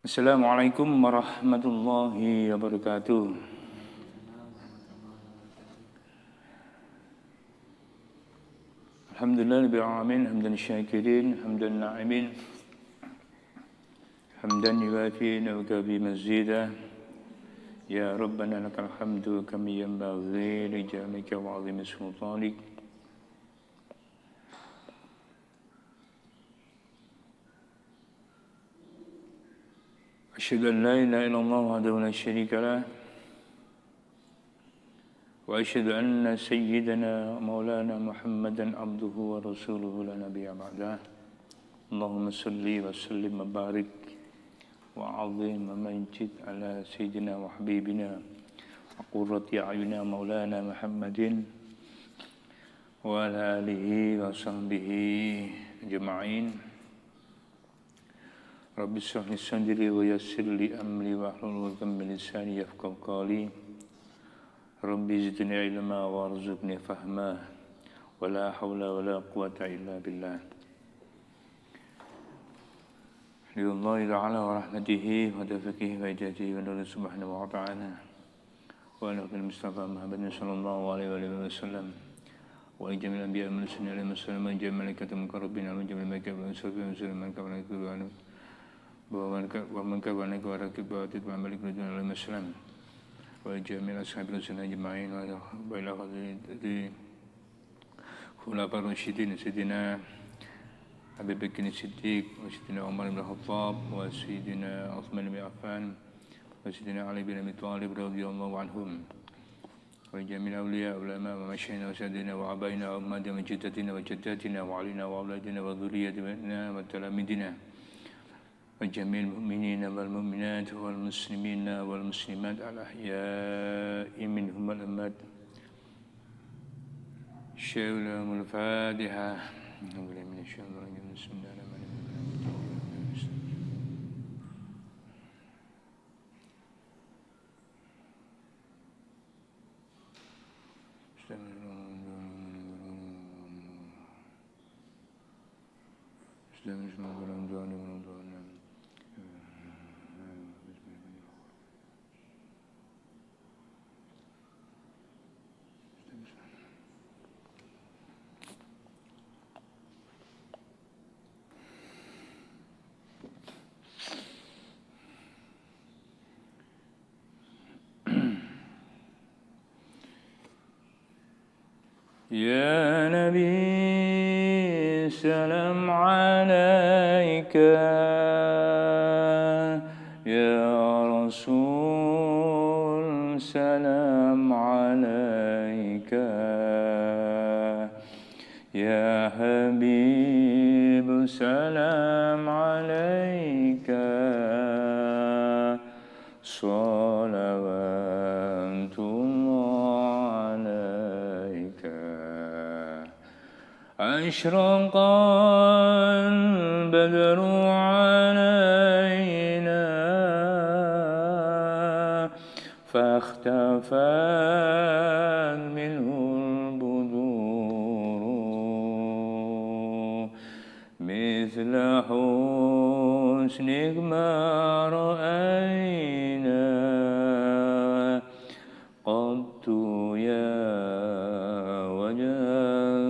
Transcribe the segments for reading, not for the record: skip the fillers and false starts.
Assalamualaikum warahmatullahi wabarakatuh. Alhamdulillah rabbil alamin, hamdan syakirin, hamdan na'imin, hamdan yuwafi wa yukafi mazida. Ya Rabbana lakal hamdu kama yanbaghi li jalika wa 'azimi sultanik. Asyhadu an la ilaha illallah wahdahu la syarika lah. وأشهد أن سيدنا مولانا محمدا عبده ورسوله لا نبي بعده اللهم صل وسلم وبارك وعظم ومجد على سيدنا وحبيبنا وقرة أعيننا مولانا محمد وعلى آله وصحبه أجمعين رب اشرح لي صدري ويسر لي أمري واحلل عقدة من لساني يفقهوا قولي Rabbi zidni ilma warzuqni fahma wala hawla wala quwata illa billah. Lillahi ta'ala wa rahmatihi wa tawfiqihi wa hidayatihi wa nuri subhanahu wa ta'ala wa ala nabil Mustafa Muhammadin sallallahu alaihi wa sallam wa jamil anbiya wal mursalin alaihi wasallam wa jamil malaikatil muqarrabin wa jamil malaikatil muqarrabin man kana yakunu wa man kana yakunu wa rakib wa malik radhiyallahu anhu wasallam وجميع أصحاب الرسول أجمعين وإلى خلفاء الراشدين سيدنا أبي بكر الصديق وسيدنا عمر بن الخطاب وسيدنا عثمان بن عفان وسيدنا علي بن أبي طالب رضي الله عنهم وجميع الأولياء والعلماء ومشايخنا وسادتنا وآبائنا وأمهاتنا وجدتنا وجداتنا وعلينا وأولادنا وذريتنا وتلاميذنا وجميع المؤمنين والمؤمنات والمسلمين والمسلمات الأحياء منهم والأموات شهد لهم الفاتحة أعوذ بالله من الشيطان الرجيم بسم الله الرحمن الرحيم يا نبي سلام عليك يا رسول سلام عليك يا حبيب سلام عليك صلوات أشرق البدر علينا فاختفت منه البدور مثل حسنك ما رأينا قط يا وجه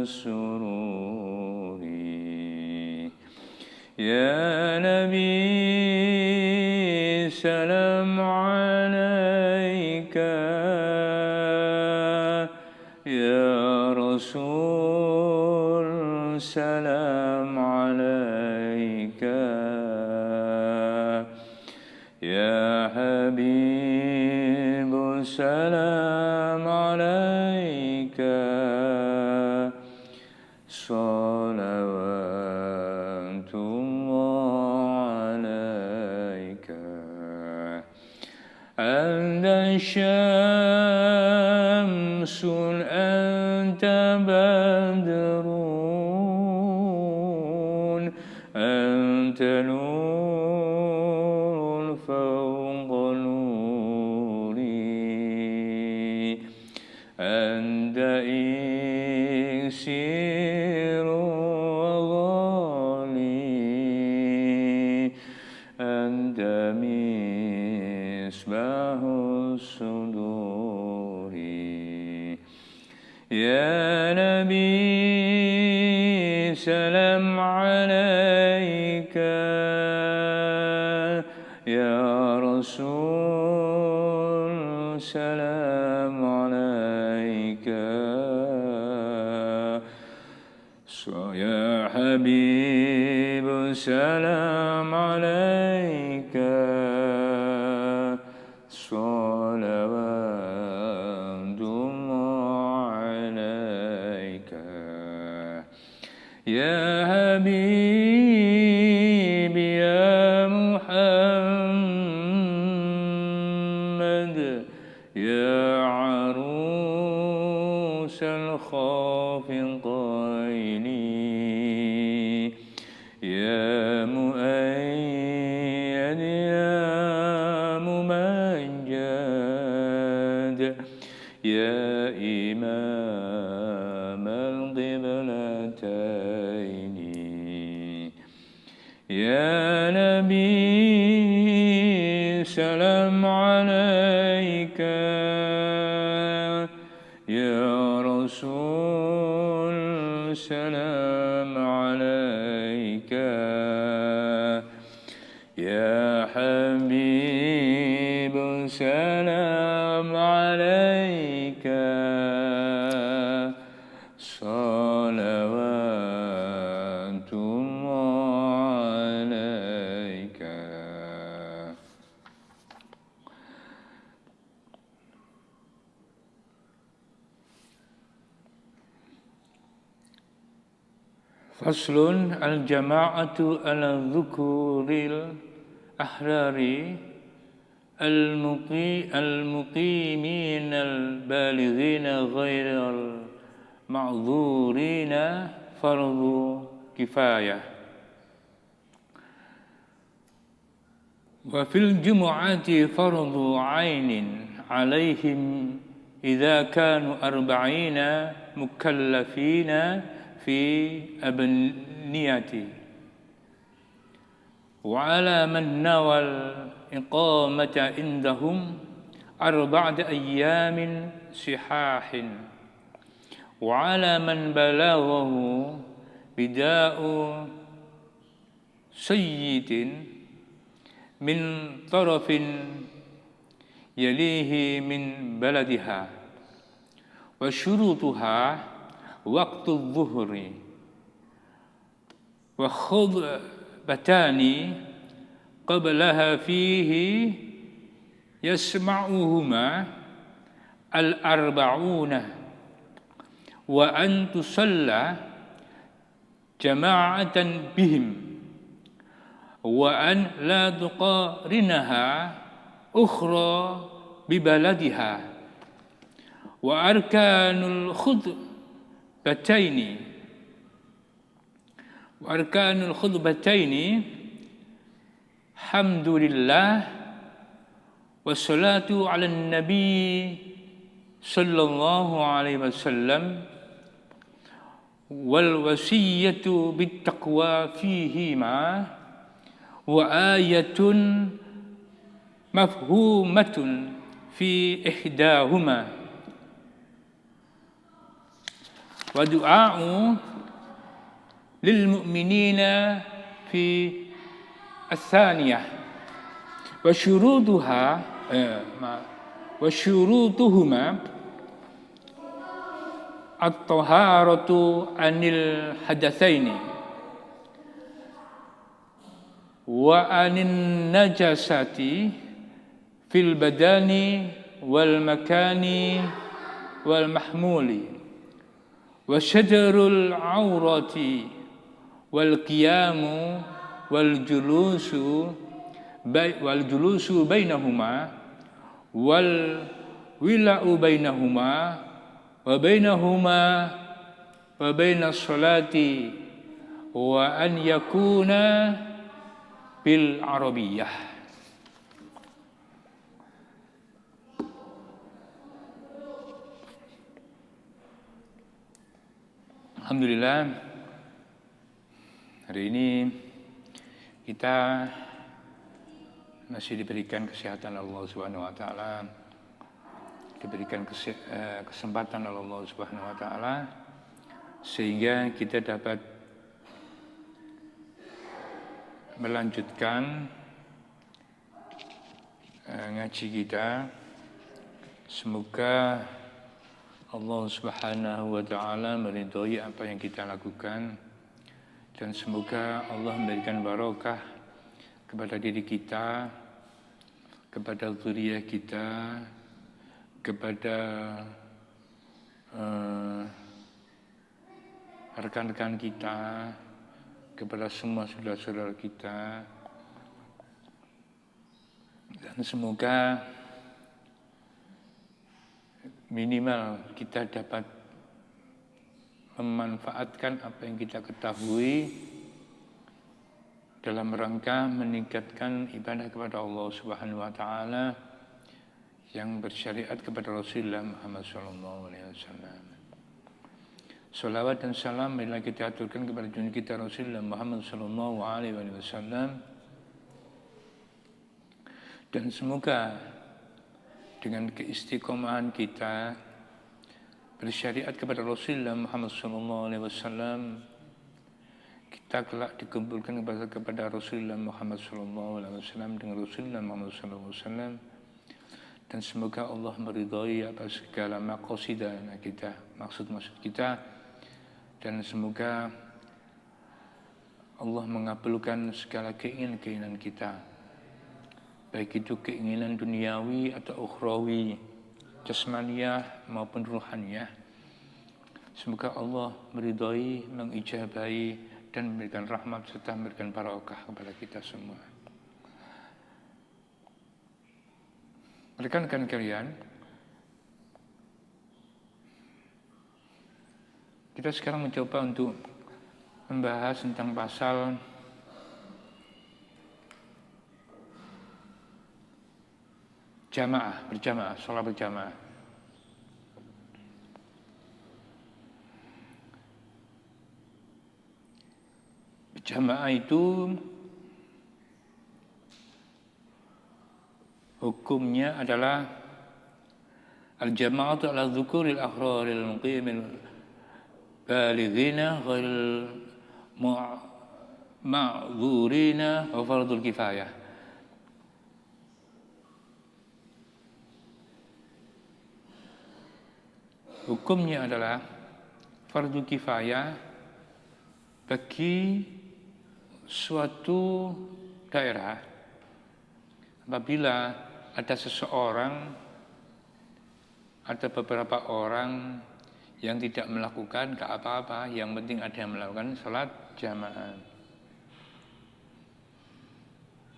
السرور يا نبي سلام عليك يا رسول سلام عليك يا حبيب سلام عليك صلوات الله عليك أنت شمس أنت بدر أنت نور فوق نوري أنت إكسير وغالي أنت مصباح الصدور يا نبي سلام عليك يا رسول سلام عليك يا حبيب سلام عليك صلوات الله عليك يا حبيبي يا محمد يا عروس الخافقين يا مؤيد يا ممجد يا إمام القبلتين يا نبي سلام عليك يا رسول سلام عليك يا حبيب سلام عليك صلوات الله عليك فصل الجماعة على الذكور الأحرار المقيمين البالغين غير المعذورين فرض كفاية وفي الجمعة فرض عين عليهم إذا كانوا 40 مكلفين في أبنية وعلى من نوى الإقامة عندهم 4 أيام صحاح وعلى من بلغه بداء سيد من طرف يليه من بلدها وشروطها وقت الظهر وخطبتان قبلها فيه يسمعهما 40 وأن تصلى جماعة بهم وأن لا تقارنها أخرى ببلدها وأركان الخطبتين الحمد لله والصلاة على النبي صلى الله عليه وسلم والوصية بالتقوى فيهما وآية مفهومة في إحداهما ودعاء للمؤمنين في الثانية وشروطهما الطهارة عن الحدثين وعن النجاسة في البدن والمكان والمحمول وستر العورة والقيام والجلوس بينهما والولاء بينهما وبين الصلاة وأن يكون بالعربية. Alhamdulillah, hari ini kita masih diberikan kesehatan Allah Subhanahu wa taala, diberikan kesempatan oleh Allah Subhanahu wa taala sehingga kita dapat melanjutkan ngaji kita. Semoga Allah Subhanahu wa taala meridhoi apa yang kita lakukan, dan semoga Allah memberikan barokah kepada diri kita, kepada zuriyah kita, kepada rekan-rekan kita, kepada semua saudara-saudara kita, dan semoga minimal kita dapat memanfaatkan apa yang kita ketahui dalam rangka meningkatkan ibadah kepada Allah Subhanahu wa taala yang bersyariat kepada Rasulullah Muhammad sallallahu alaihi wasallam. Salawat dan salam marilah kita aturkan kepada junjungan kita Rasulullah Muhammad sallallahu alaihi wasallam, dan semoga dengan keistiqomahan kita bersyariat kepada Rasulullah Muhammad sallallahu alaihi wasallam, kita kelak dikumpulkan kepada Rasulullah Muhammad sallallahu alaihi wasallam dengan Rasulullah Muhammad sallallahu alaihi wasallam, dan semoga Allah meridhai atas segala maqasid kita, maksud-maksud kita, dan semoga Allah mengabulkan segala keinginan-keinginan kita, baik itu keinginan duniawi atau ukhrawi, jasmaniyah maupun ruhaniyah. Semoga Allah meridhai, mengijabahi, dan memberikan rahmat serta memberikan barokah kepada kita semua. Rekan-rekan kalian, kita sekarang mencoba untuk membahas tentang pasal berjamaah, sholat berjamaah. Berjamaah itu hukumnya adalah al-jama'atu ala dzukuril akhraril muqimil balighina ghairil ma'dzurina wa fardul kifayah. Hukumnya adalah fardu kifayah bagi suatu daerah apabila ada seseorang, ada beberapa orang yang tidak melakukan apa-apa, yang penting ada yang melakukan salat jamaah.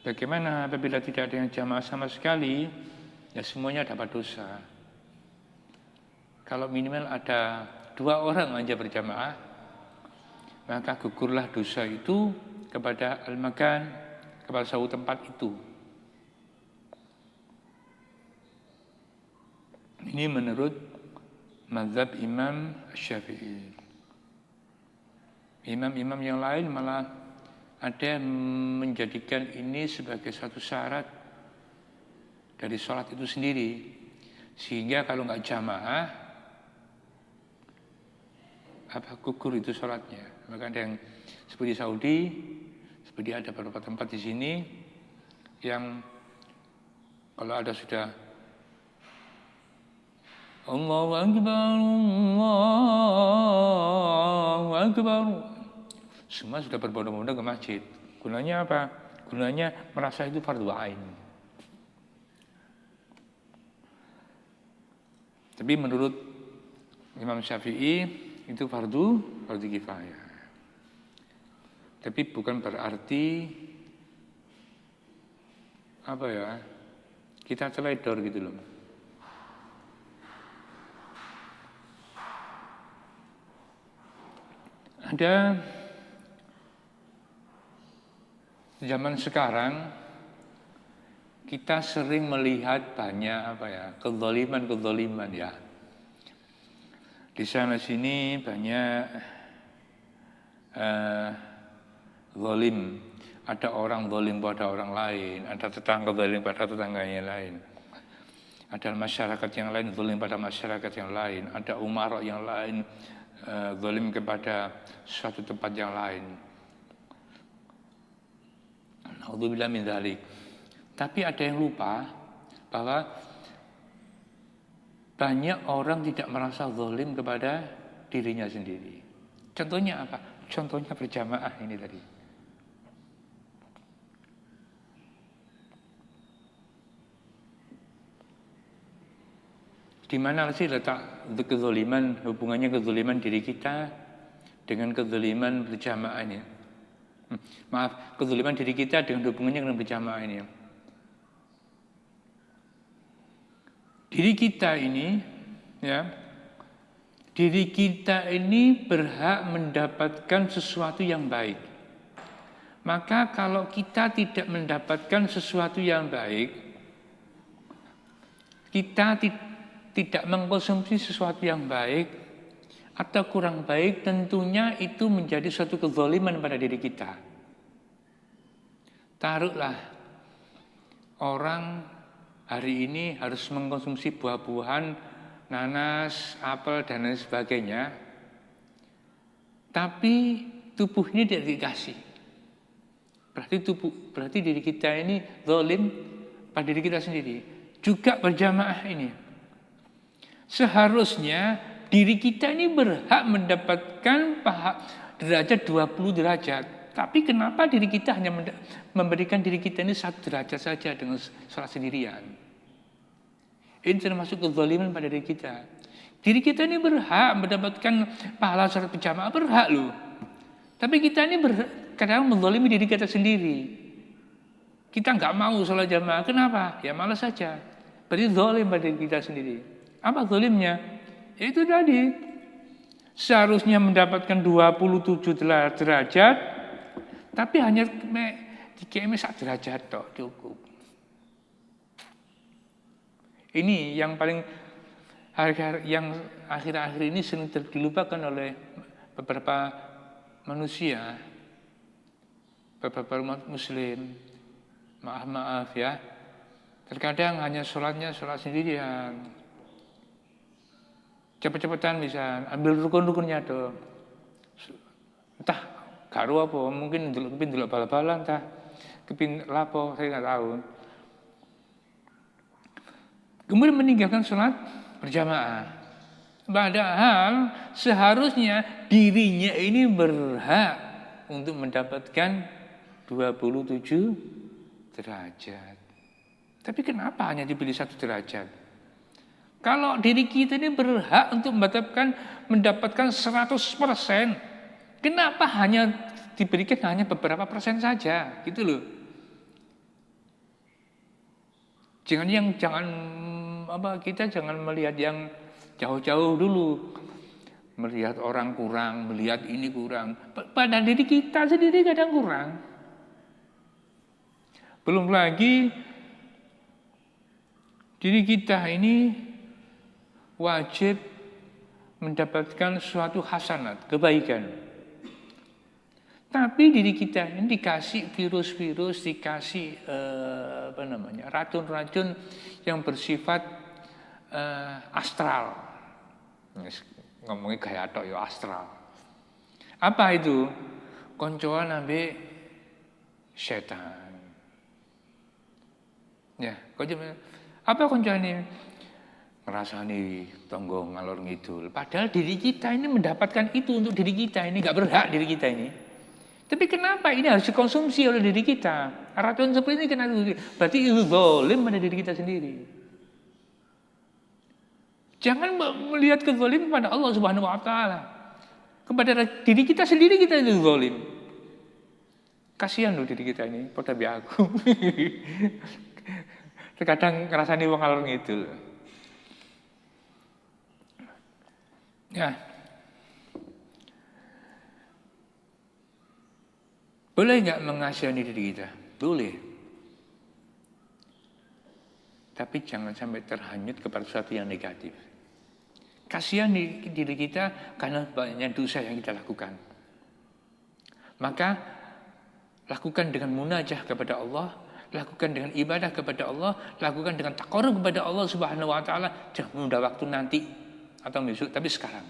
Bagaimana apabila tidak ada yang jamaah sama sekali? Ya semuanya dapat dosa. Kalau minimal ada 2 orang aja berjamaah, maka gugurlah dosa itu kepada al-makan, kepada suatu tempat itu. Ini menurut mazhab Imam Syafi'i. Imam-imam yang lain malah ada yang menjadikan ini sebagai satu syarat dari sholat itu sendiri, sehingga kalau nggak jamaah, gugur itu sholatnya. Maka ada yang seperti Saudi, seperti ada beberapa tempat di sini yang kalau ada sudah Allahu Akbar, Allahu Akbar, semua sudah berbondong-bondong ke masjid. Gunanya apa? Gunanya merasa itu fardu ain. Tapi menurut Imam Syafi'i itu fardu kifayah. Tapi bukan berarti apa ya, kita teledor gitu loh. Ada zaman sekarang kita sering melihat banyak kezaliman ya. Di sana sini banyak zalim. Ada orang zalim pada orang lain, ada tetangga zalim pada tetangganya lain. Ada masyarakat yang lain zalim pada masyarakat yang lain, ada umara yang lain zalim kepada suatu tempat yang lain. Naudzubillah min dzalik. Tapi ada yang lupa bahwa banyak orang tidak merasa zalim kepada dirinya sendiri. Contohnya apa? Contohnya berjamaah ini tadi. Di mana sih letak kezaliman, hubungannya kezaliman diri kita dengan kezaliman berjamaah ini? Maaf, kezaliman diri kita dengan hubungannya dengan berjamaah ini. Diri kita ini, ya, diri kita ini berhak mendapatkan sesuatu yang baik. Maka kalau kita tidak mendapatkan sesuatu yang baik, kita tidak mengkonsumsi sesuatu yang baik atau kurang baik, tentunya itu menjadi suatu kezaliman pada diri kita. Taruhlah orang hari ini harus mengkonsumsi buah-buahan, nanas, apel, dan lain sebagainya, tapi tubuh ini tidak dikasih. Berarti diri kita ini zalim pada diri kita sendiri. Juga berjamaah ini. Seharusnya diri kita ini berhak mendapatkan derajat 20 derajat. Tapi kenapa diri kita hanya memberikan diri kita ini 1 derajat saja dengan sholat sendirian? Ini termasuk kezaliman pada diri kita. Diri kita ini berhak mendapatkan pahala sholat berjamaah, berhak loh. Tapi kita ini kadang menzalimi diri kita sendiri. Kita nggak mau sholat jamaah. Kenapa? Ya malas saja. Berarti zalim pada diri kita sendiri. Apa zalimnya? Itu tadi. Seharusnya mendapatkan 27 derajat, tapi hanya dikeme 1 derajat toh, cukup. Ini yang paling yang akhir-akhir ini sering dilupakan oleh beberapa manusia, beberapa umat muslim. Maaf ya. Terkadang hanya sholatnya sholat sendirian. Cepet-cepetan bisa ambil rukun-rukunnya tuh. Entah karo apa, mungkin kepin bal-balan entah kepin lapo, saya nggak tahu. Kemudian meninggalkan sholat berjamaah. Padahal seharusnya dirinya ini berhak untuk mendapatkan 27 derajat. Tapi kenapa hanya dipilih 1 derajat? Kalau diri kita ini berhak untuk mendapatkan 100%, kenapa hanya diberikan hanya beberapa persen saja? Gitu loh. Kita jangan melihat yang jauh-jauh dulu. Melihat orang kurang, melihat ini kurang. Pada diri kita sendiri kadang kurang. Belum lagi diri kita ini wajib mendapatkan suatu hasanat, kebaikan. Tapi diri kita ini dikasih virus-virus, dikasih racun-racun yang bersifat astral. Ngomongnya kayak atok ya astral. Apa itu? Koncoan ambek setan. Ya, apa koncoan ini? Ngerasani tonggo ngalor ngidul. Padahal diri kita ini mendapatkan itu untuk diri kita ini, gak berhak diri kita ini. Tapi kenapa ini harus dikonsumsi oleh diri kita? Racun seperti ini kena diri. Berarti itu zalim pada diri kita sendiri. Jangan melihat kezalim pada Allah Subhanahu wa taala. Kepada diri kita sendiri kita itu zalim. Kasihan loh diri kita ini, pada aku. Terkadang ngerasani wong ngalor ngidul. Ya. Boleh nggak mengasihani diri kita? Boleh. Tapi jangan sampai terhanyut kepada sesuatu yang negatif. Kasihan diri kita karena banyaknya dosa yang kita lakukan. Maka lakukan dengan munajah kepada Allah, lakukan dengan ibadah kepada Allah, lakukan dengan taqarrub kepada Allah Subhanahu wa taala. Jangan menunda waktu nanti atau besok, tapi sekarang.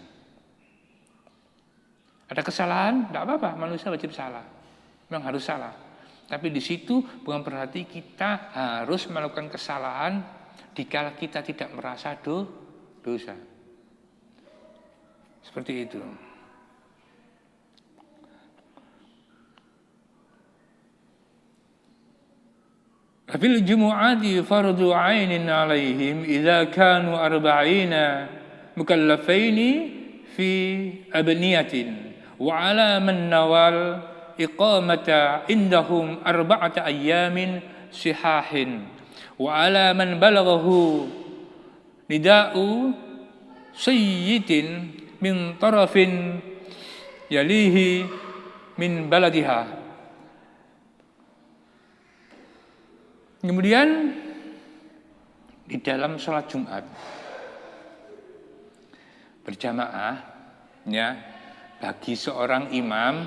Ada kesalahan, tidak apa-apa, manusia wajib salah. Memang harus salah. Tapi di situ bukan berarti kita harus melakukan kesalahan dikala kita tidak merasa dosa. Seperti itu. Fil jumu'ati fardu 'ainin 'alaihim idza kanu 40 mukallafaini fi abniyatin wa 'ala man nawal iqamata indahum 4 ayyamin sihahin wa 'ala man balaghahu nida'u sayyidin min tarafin yalihi min baladiha. Kemudian di dalam sholat Jumat berjamaah, ya, bagi seorang imam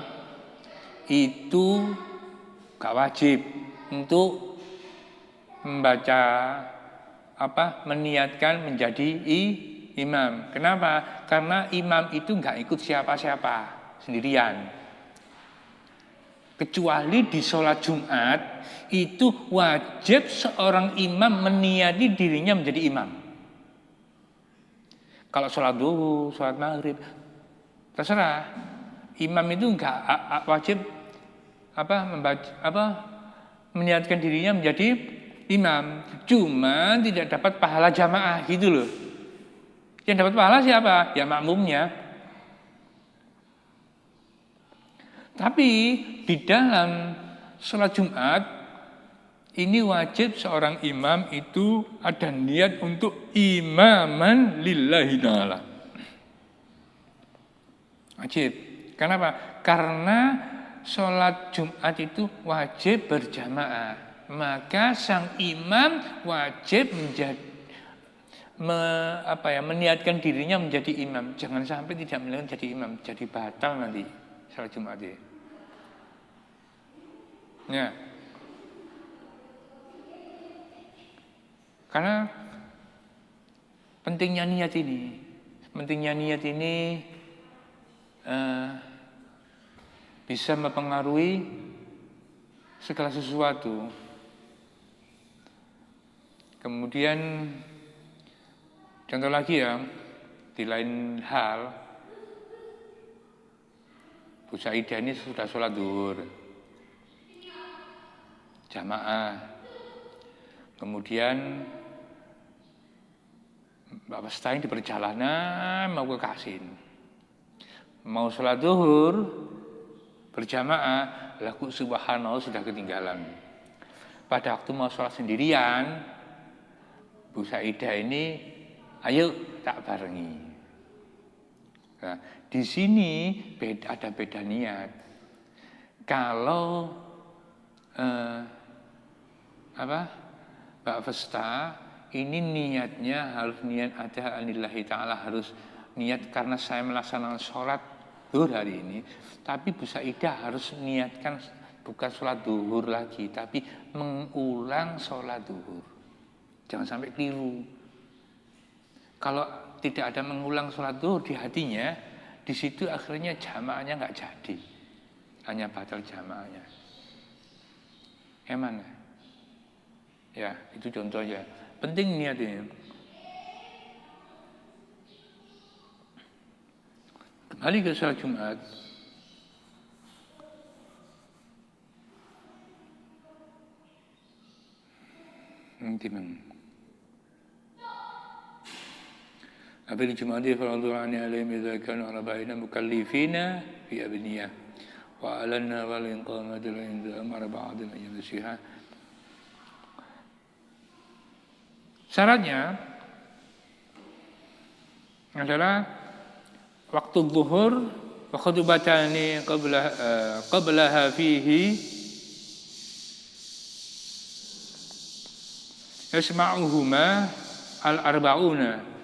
itu gak wajib untuk membaca meniatkan menjadi imam. Kenapa? Karena imam itu gak ikut siapa-siapa, sendirian. Kecuali di sholat Jumat itu wajib seorang imam meniati dirinya menjadi imam. Kalau sholat duhur, sholat maghrib, terserah. Imam itu enggak wajib meniatkan dirinya menjadi imam. Cuma tidak dapat pahala jamaah gitu loh. Yang dapat pahala siapa? Ya makmumnya. Tapi di dalam sholat Jumat ini wajib seorang imam itu ada niat untuk imaman lillahi ta'ala. Wajib. Kenapa? Karena sholat Jumat itu wajib berjamaah. Maka sang imam wajib meniatkan dirinya menjadi imam. Jangan sampai tidak meniatkan jadi imam, jadi batal nanti sholat Jumat ini. Ya. Karena pentingnya niat ini bisa mempengaruhi segala sesuatu. Kemudian contoh lagi ya, di lain hal, Bu Saidah ini sudah sholat zuhur jamaah, kemudian Mbak Pestain di perjalanan mau ke Kasin, mau sholat zuhur berjamaah, laku subhanallah sudah ketinggalan. Pada waktu mau sholat sendirian, Bu Saidah ini, ayo tak barengi. Nah, di sini ada beda niat. Kalau Mbak Festa ini niatnya harus niat ada anillahi ta'ala, harus niat karena saya melaksanakan sholat zuhur hari ini. Tapi Bu Saidah harus niatkan bukan sholat zuhur lagi, tapi mengulang sholat zuhur. Jangan sampai keliru. Kalau tidak ada mengulang sholat zuhur di hatinya, di situ akhirnya jamaahnya nggak jadi, hanya batal jamaahnya. Emang? Ya, itu contohnya. Penting niat ini. Kembali ke sholat Jumat. Timang. Abil Jumadi faradu ani alaihim idza kanu arba'ina mukallifina fi abniyah wa 'alanna wal inqamati lil inzam arba'atin ayyam siha. Syaratnya adalah waktu zuhur wa khutubatani qablaha fihi yasma'uhuma al-arba'una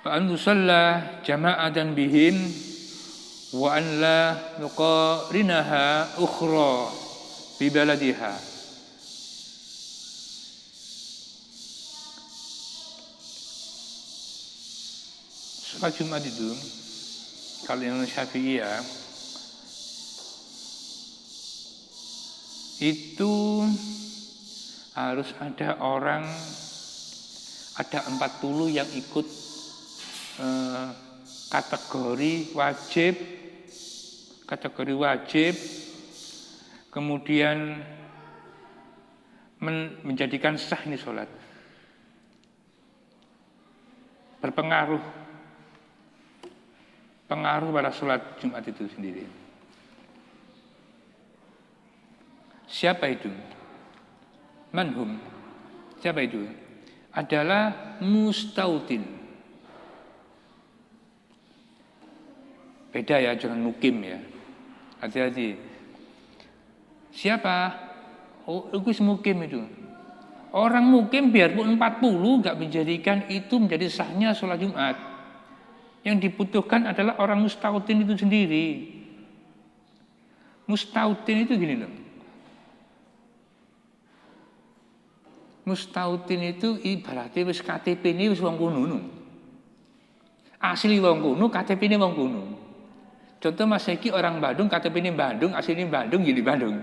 fa an tusalla jama'atan bihim wa an la nuqarinaha ukhra bi baladiha. Sholat Jumat itu kalau yang Syafi'iyah itu harus ada 40 yang ikut kategori wajib, kemudian menjadikan sah ini sholat, berpengaruh pada sholat Jumat itu sendiri. Siapa itu? Manhum. Siapa itu? Adalah mustautin. Beda ya, jangan mukim ya. Hati-hati. Siapa? Oh, itu mukim itu. Orang mukim biarpun 40 nggak menjadikan itu menjadi sahnya sholat Jumat. Yang dibutuhkan adalah orang mustautin itu sendiri. Mustautin itu gini loh. Mustautin itu ibaratnya wis KTP ini wis wong kuno. Asli wong kuno, KTP ini wong kuno. Contoh Mas Eki orang Bandung, KTP ini Bandung, asli ini Bandung, jadi Bandung.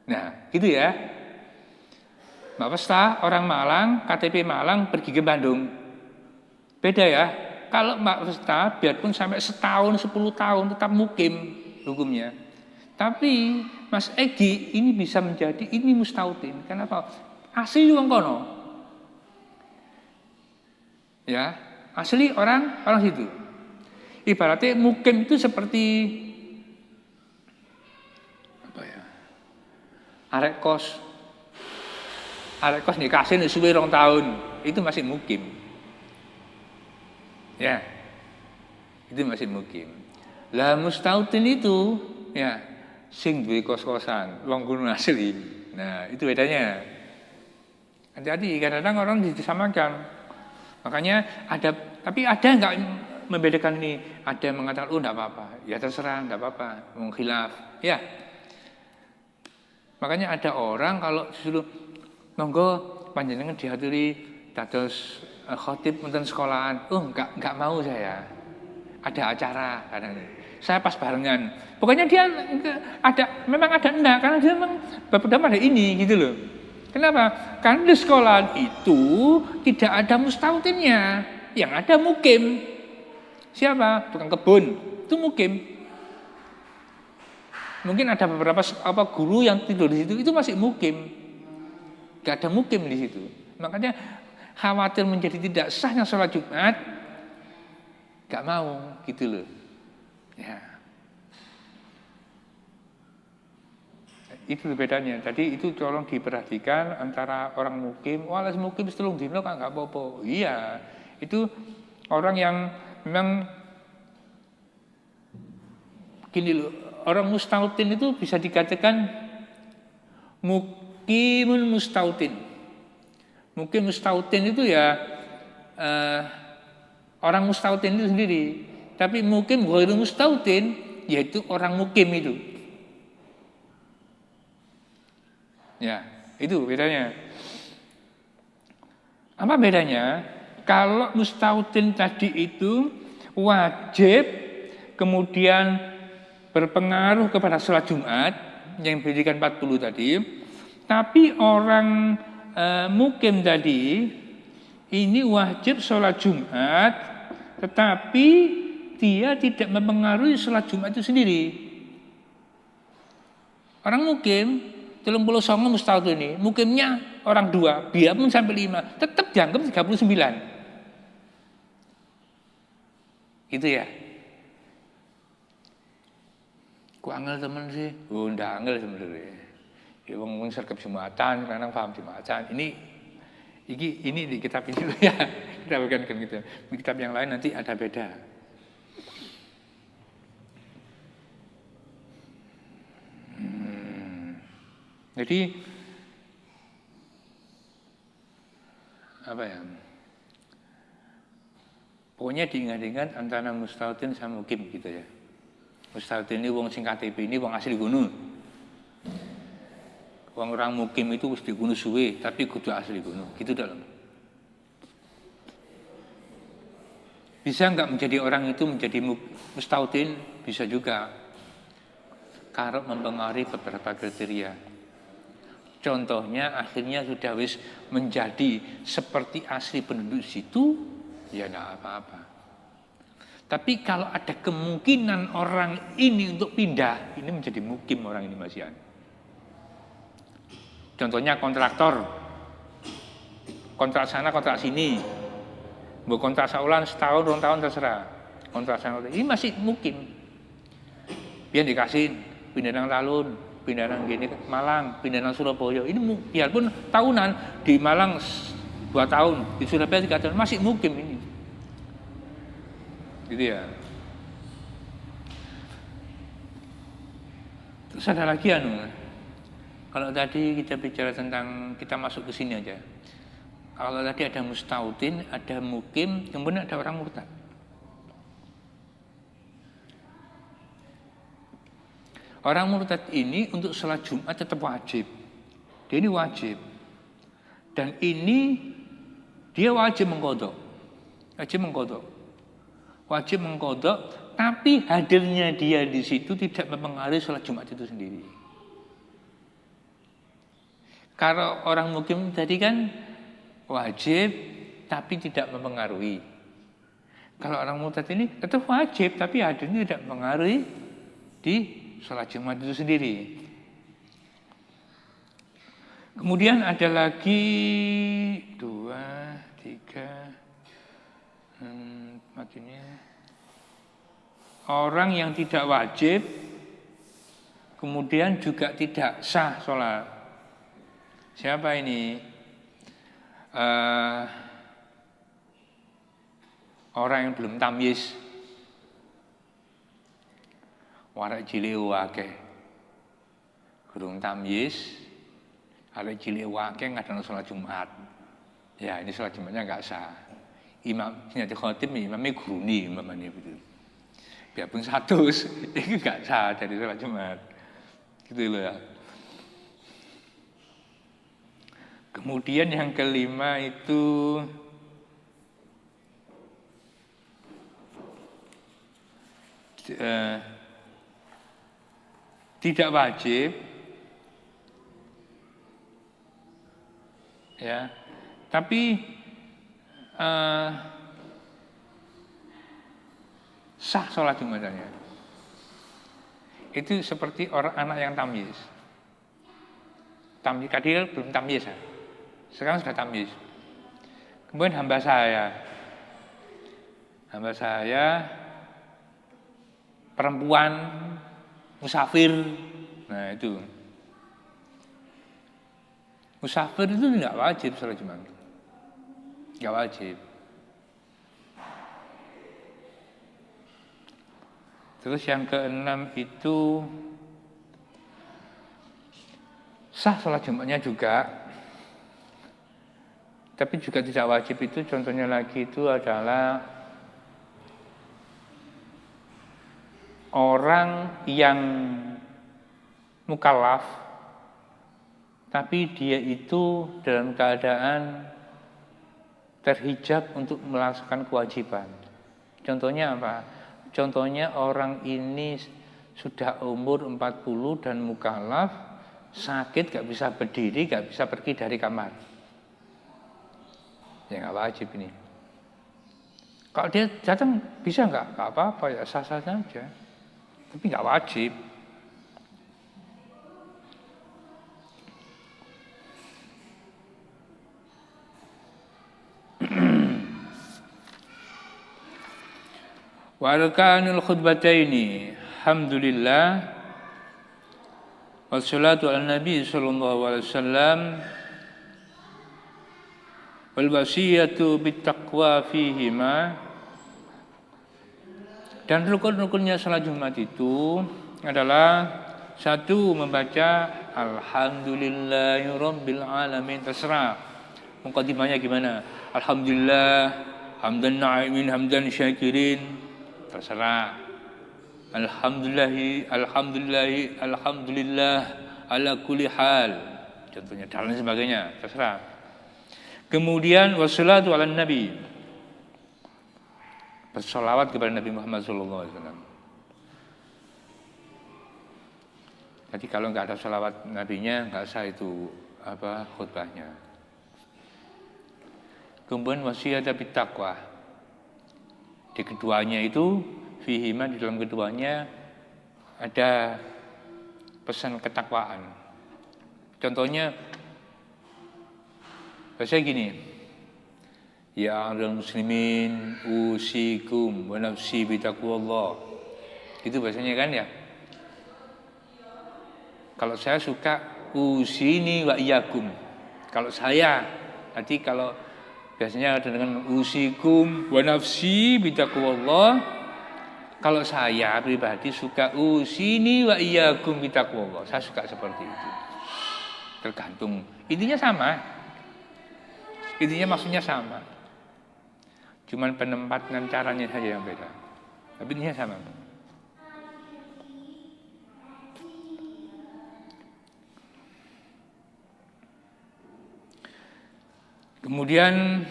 Nah, gitu ya. Mbak Pesta orang Malang, KTP Malang pergi ke Bandung. Beda ya. Kalau Mbak Pesta biarpun sampai setahun, 10 tahun tetap mukim hukumnya. Tapi Mas Egi ini bisa menjadi ini mustautin. Kenapa? Asli wong kono. Ya, asli orang situ. Ibaratnya mukim itu seperti apa ya? Arek kos dikasih suwe 2 tahun, itu masih mukim. Ya. Itu masih mukim. Lah mustautin itu ya sing duwe kos-kosan, wong kuno asli. Nah, itu bedanya. Hati-hati, kadang-kadang orang disamakan. Makanya tapi ada enggak membedakan ini? Ada yang mengatakan, oh enggak apa-apa. Ya terserah, enggak apa-apa. Mengkhilaf. Ya. Makanya ada orang kalau disuruh, monggo panjenengan dihaturi dados khotib wonten sekolahan. Oh enggak mau saya. Ada acara kadang-kadang. Saya pas barengan. Pokoknya dia memang ada enggak, karena dia memang beberapa ada ini gitu loh. Kenapa? Karena di sekolah itu tidak ada mustautinnya, yang ada mukim. Siapa? Tukang kebun, itu mukim. Mungkin ada beberapa guru yang tidur di situ, itu masih mukim. Gak ada mukim di situ. Makanya khawatir menjadi tidak sahnya sholat Jumat, gak mau gitu loh. Ya. Itu bedanya. Tadi itu tolong diperhatikan antara orang mukim. Wah, mukim setelung dino kan nggak apa-apa. Iya, itu orang yang memang gini loh. Orang mustautin itu bisa dikatakan mukimun mustautin. Mukim mustautin itu ya orang mustautin itu sendiri. Tapi mukim ghairu mustautin yaitu orang mukim itu. Ya, itu bedanya. Apa bedanya? Kalau mustautin tadi itu wajib, kemudian berpengaruh kepada sholat Jumat yang diberikan 40 tadi. Tapi orang mukim tadi ini wajib sholat Jumat, tetapi dia tidak mempengaruhi sholat Jumat itu sendiri. Orang mukim 39 mustautin ini, mukimnya orang 2, biarpun sampai 5, tetap dianggap 39. Gitu ya. Ku angel temen sih. Oh, ndak angel sebenarnya. Ya wong sergap Jumatan, kadang paham Jumatan. Ini di kitab ini ya. Kita bukan gitu. Di kitab yang lain nanti ada beda. Jadi apa ya? Pokoknya diingat-ingat antara mustautin sama mukim gitu ya. Mustautin ini wong sing KTP ini wong asli gunung. Wong orang mukim itu wis di gunung suwe, tapi kudu asli gunung. Gitu dalam. Bisa nggak menjadi orang itu menjadi mustautin? Bisa juga. Kalau mempengaruhi beberapa kriteria. Contohnya akhirnya sudah wis menjadi seperti asli penduduk situ, ya enggak apa-apa. Tapi kalau ada kemungkinan orang ini untuk pindah, ini menjadi mukim orang ini Mas Yan. Contohnya kontraktor, kontrak sana, kontrak sini, mau kontrak saulan setahun, 2 tahun terserah. Kontrak sana, ini masih mukim. Biar dikasih pindah nang Talun, pindah nang gini Malang, pindah nang Surabaya. Ini biarpun tahunan di Malang 2 tahun, di Surabaya 3 tahun masih mukim ini. Gitu ya. Terus ada lagi kalau tadi kita bicara tentang kita masuk ke sini aja. Kalau tadi ada mustautin, ada mukim, kemudian ada orang murtad. Orang murtad ini untuk salat Jumat tetap wajib. Dia ini wajib. Dan ini dia wajib mengqadha. Wajib mengqadha, tapi hadirnya dia di situ tidak mempengaruhi salat Jumat itu sendiri. Kalau orang mukim tadi kan wajib tapi tidak mempengaruhi. Kalau orang murtad ini tetap wajib tapi hadirnya tidak mempengaruhi di salat Jumat itu sendiri. Kemudian ada lagi 2, 3, 4 ini. Orang yang tidak wajib kemudian juga tidak sah sholat. Siapa ini? Orang yang belum tamyiz. Warak cilik akeh. Gurung tamyiz, arek cilik akeh ngadano sholat Jumat. Ya, ini sholat Jumatnya enggak sah. Imam sing dadi khatib imame guruni umpamane begitu. Biarpun 100 itu enggak sah dari sholat Jumat. Gitu loh ya. Kemudian yang kelima itu tidak wajib ya, tapi sah sholat Jumatnya. Itu seperti orang anak yang tamyiz. Tamyiz tadi belum tamyiz ya. Sekarang sudah tamyiz. Kemudian hamba saya perempuan musafir. Nah itu musafir itu tidak wajib sholat Jumat, tidak wajib. Terus yang keenam itu sah sholat Jumatnya juga, tapi juga tidak wajib. Itu contohnya lagi itu adalah orang yang mukallaf tapi dia itu dalam keadaan terhijab untuk melaksanakan kewajiban. Contohnya apa? Contohnya orang ini sudah umur 40 dan mukallaf, sakit, gak bisa berdiri, gak bisa pergi dari kamar. Ya gak wajib ini. Kalau dia datang bisa gak? Gak apa-apa, ya sah-sah saja. Tapi gak wajib. Wa arkanul khutbataini alhamdulillah wassalatu ala nabi sallallahu alaihi wasallam wal wasiyatu bittaqwa fihima. Dan rukun-rukunnya salat Jumat itu adalah 1, membaca alhamdulillahirabbil alamin, terserah mukadimahnya gimana, alhamdulillah hamdan na'imin hamdan syakirin, terserah. alhamdulillah ala kulli hal. Contohnya dan lain sebagainya, terserah. Kemudian wassalatu ala nabi. Bersolawat kepada Nabi Muhammad SAW. Jadi kalau nggak ada sholawat nabinya, nggak sah itu khutbahnya. Kemudian wasiat tapi taqwa. Di keduanya itu, fihima di dalam keduanya ada pesan ketakwaan. Contohnya, bahasa gini, ya ahlal muslimin usikum wa nafsi bitaqwallah. Itu bahasanya kan ya. Kalau saya suka usini wa iyyakum. Kalau saya, nanti kalau biasanya ada dengan usikum wa nafsi bitaqwallah. Kalau saya pribadi suka usini wa iyyakum bitaqwallah. Saya suka seperti itu. Tergantung. Intinya sama. Intinya maksudnya sama. Cuman penempatan caranya saja yang beda. Tapi intinya sama. Kemudian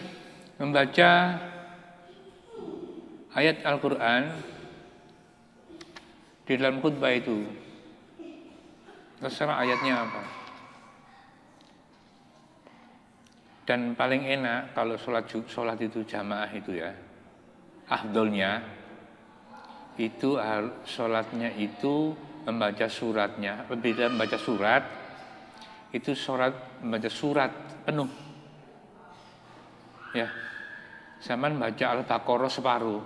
membaca ayat Al-Quran di dalam khutbah itu. Terserah ayatnya apa. Dan paling enak kalau sholat itu jamaah itu ya. Afdolnya itu sholatnya itu membaca suratnya. Berbeda membaca surat, itu membaca surat penuh. Ya, zaman baca Al-Baqarah separuh,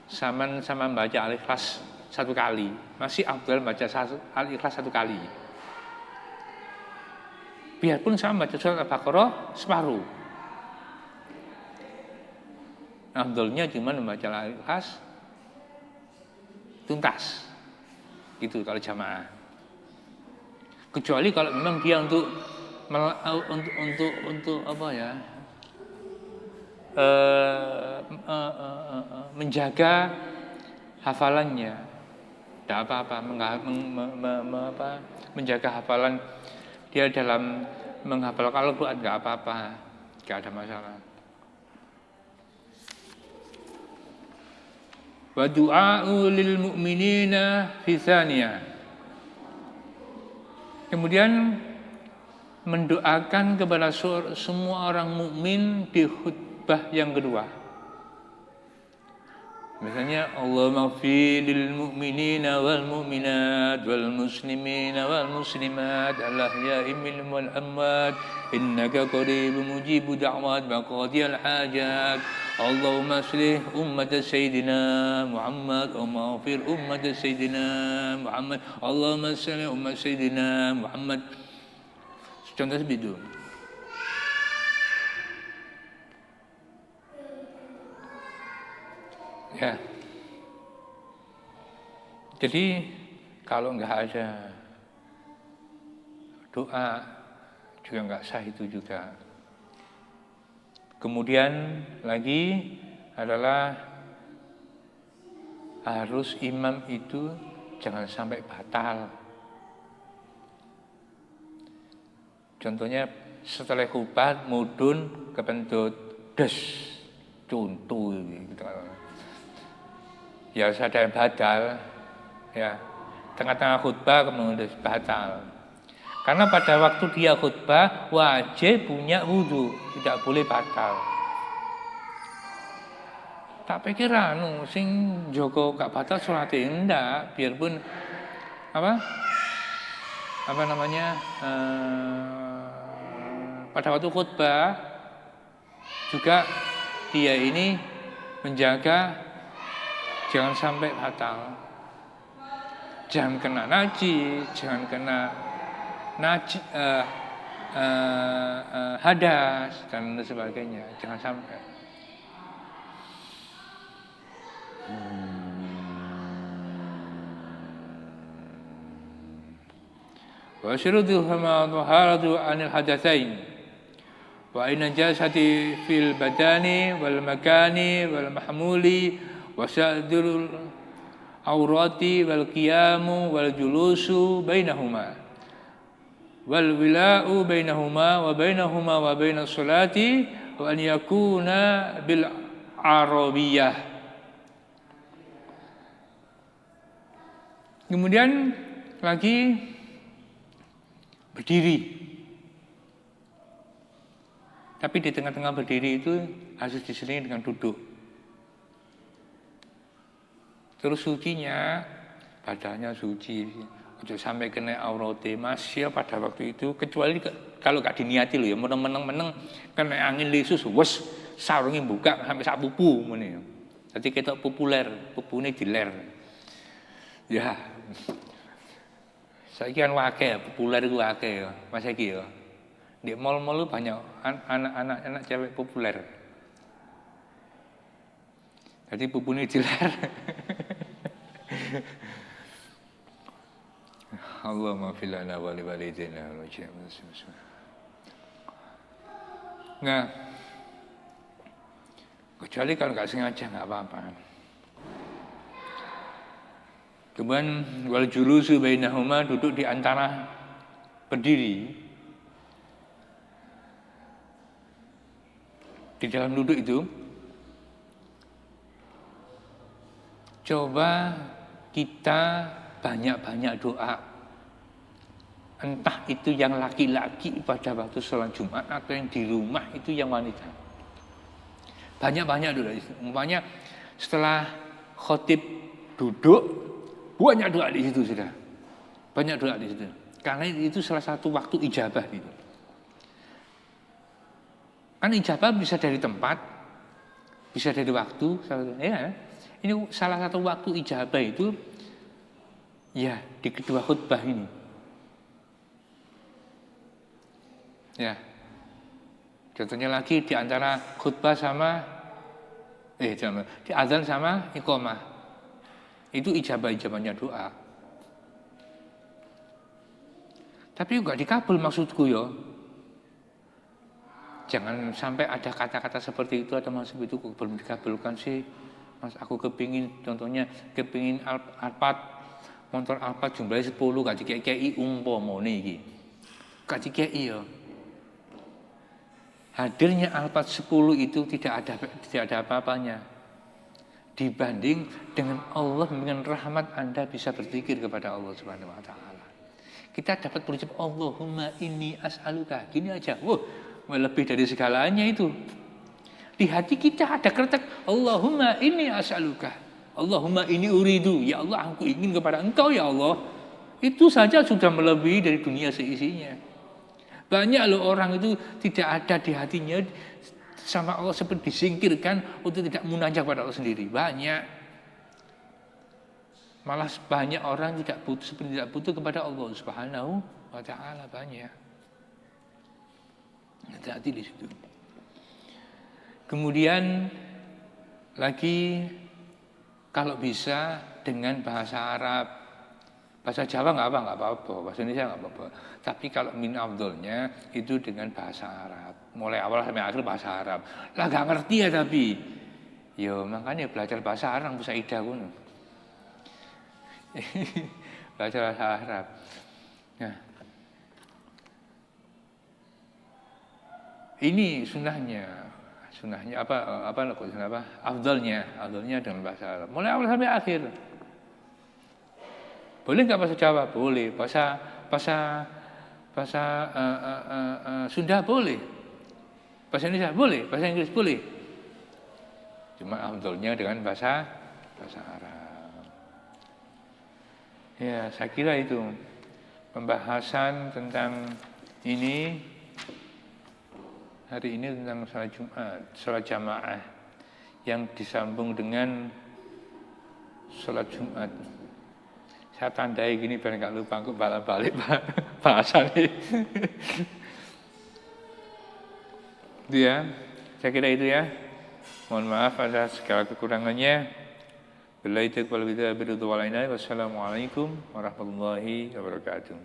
sama baca Al-Ikhlas satu kali, masih afdal baca Al-Ikhlas satu kali. Biarpun sama baca surat Al-Baqarah separuh, afdalnya cuma membaca Al-Ikhlas tuntas, gitu kalau jamaah. Kecuali kalau memang dia untuk apa ya? Menjaga hafalannya, tidak apa-apa, menjaga hafalan dia dalam menghafal Al-Quran, tidak apa-apa, tidak ada masalah. Wa du'a'u lil mu'minina fi tsaniyah. Kemudian mendoakan kepada semua orang mukmin di khutbah yang kedua. Misalnya Allahumma ighfir lil mu'minina wal mu'minat wal muslimina wal muslimat al ahya'i minhum wal amwat innaka qaribun mujibud da'wat wa qadiyal hajat. Allahumma aslih ummat sayyidina Muhammad wa ighfir ummat sayyidina Muhammad. Allahumma aslih ummat sayyidina Muhammad. Contoh seperti itu. Ya. Jadi kalau nggak ada doa juga nggak sah itu juga. Kemudian lagi adalah harus imam itu jangan sampai batal. Contohnya setelah khutbah mudun kepentut des contoh gitu. Ya harus ada yang batal, ya tengah-tengah khutbah kemudian batal. Karena pada waktu dia khutbah wajib punya wudu, tidak boleh batal. Tak pikir sing Joko gak batal sholat enggak, biarpun pada waktu khutbah juga dia ini menjaga jangan sampai batal, jangan kena najis, jangan kena hadas dan sebagainya, jangan sampai. Wa syurutuhu ma taharatu anil hadatsain wa in najasati fil badani wal makani wal mahmuli wa aurati wal qiyamu wal julusu bainahuma wal wila'u bainahuma wa bainas salati wa an yakuna bil arabiyah. Kemudian lagi berdiri. Tapi di tengah-tengah berdiri itu harus diselingi dengan duduk. Terus sucinya, badannya suci. Untuk sampai kena aurate masya pada waktu itu, kecuali kalau gak diniati loh ya, meneng-meneng kena angin lesus, wes sarungnya buka sampai sak pupu ngene. Jadi ketok populer, pupune diler. Ya. Saiki kan akeh populer iku akeh ya, Mas iki ya. Di mall-mall banyak anak-anak cewek populer. Jadi pupune diler. Allahumma fil lana wa li walidina wa Nah, kecuali kalau nggak sengaja nggak apa-apa. Kemudian wal julusu bainahuma, duduk di antara berdiri. Di dalam duduk itu coba kita banyak-banyak doa. Entah itu yang laki-laki pada waktu sholat Jumat atau yang di rumah itu yang wanita. Banyak-banyak doa. Umpamanya setelah khotib duduk, banyak doa di situ sudah. Banyak doa di situ. Karena itu salah satu waktu ijabah itu. Kan ijabah bisa dari tempat, bisa dari waktu. Ya, ini salah satu waktu ijabah itu ya di kedua khutbah ini. Ya. Contohnya lagi di antara khutbah sama di azan sama iqamah. Itu ijabah-ijabahnya doa. Tapi juga dikabul maksudku ya. Jangan sampai ada kata-kata seperti itu atau maksud itu kok belum dikabulkan sih. Mas aku kepingin, contohnya kepingin Alphard, motor Alphard jumlahnya 10 gak dikei umpama iki. Gak dikei ya. Hadirnya Alphard 10 itu tidak ada apa-apanya dibanding dengan Allah, dengan rahmat Anda bisa berzikir kepada Allah Subhanahu wa taala. Kita dapat berucap Allahumma inni as'aluka. Gini aja. Lebih dari segalanya itu. Di hati kita ada kretek Allahumma inni as'aluka. Allahumma inni uridu. Ya Allah, aku ingin kepada Engkau ya Allah. Itu saja sudah melebihi dari dunia seisinya. Banyak loh orang itu tidak ada di hatinya sama Allah, seperti disingkirkan untuk tidak munajat kepada Allah sendiri. Banyak. Malah banyak orang tidak butuh kepada Allah Subhanahu wa taala, banyak. Hati-hati di situ. Kemudian lagi kalau bisa dengan bahasa Arab. Bahasa Jawa nggak apa-apa, bahasa Indonesia nggak apa-apa. Tapi kalau min afdolnya itu dengan bahasa Arab. Mulai awal sampai akhir bahasa Arab. Lah nggak ngerti ya tapi. Yo makanya belajar bahasa Arab bisa ida kuno. Belajar bahasa Arab. Nah. Ini sunnahnya apa? Afdolnya dengan bahasa Arab. Mulai awal sampai akhir. Boleh nggak bahasa Jawa? Boleh. Bahasa Sunda boleh. Bahasa Indonesia boleh. Bahasa Inggris boleh. Cuma afdolnya dengan bahasa Arab. Ya, saya kira itu pembahasan tentang ini hari ini tentang salat Jumat, salat jamaah yang disambung dengan salat Jumat. Saya tandai gini biar nggak lupa, aku balik bahasa ini. Itu ya, saya kira itu ya. Mohon maaf ada segala kekurangannya. Wassalamualaikum warahmatullahi wabarakatuh.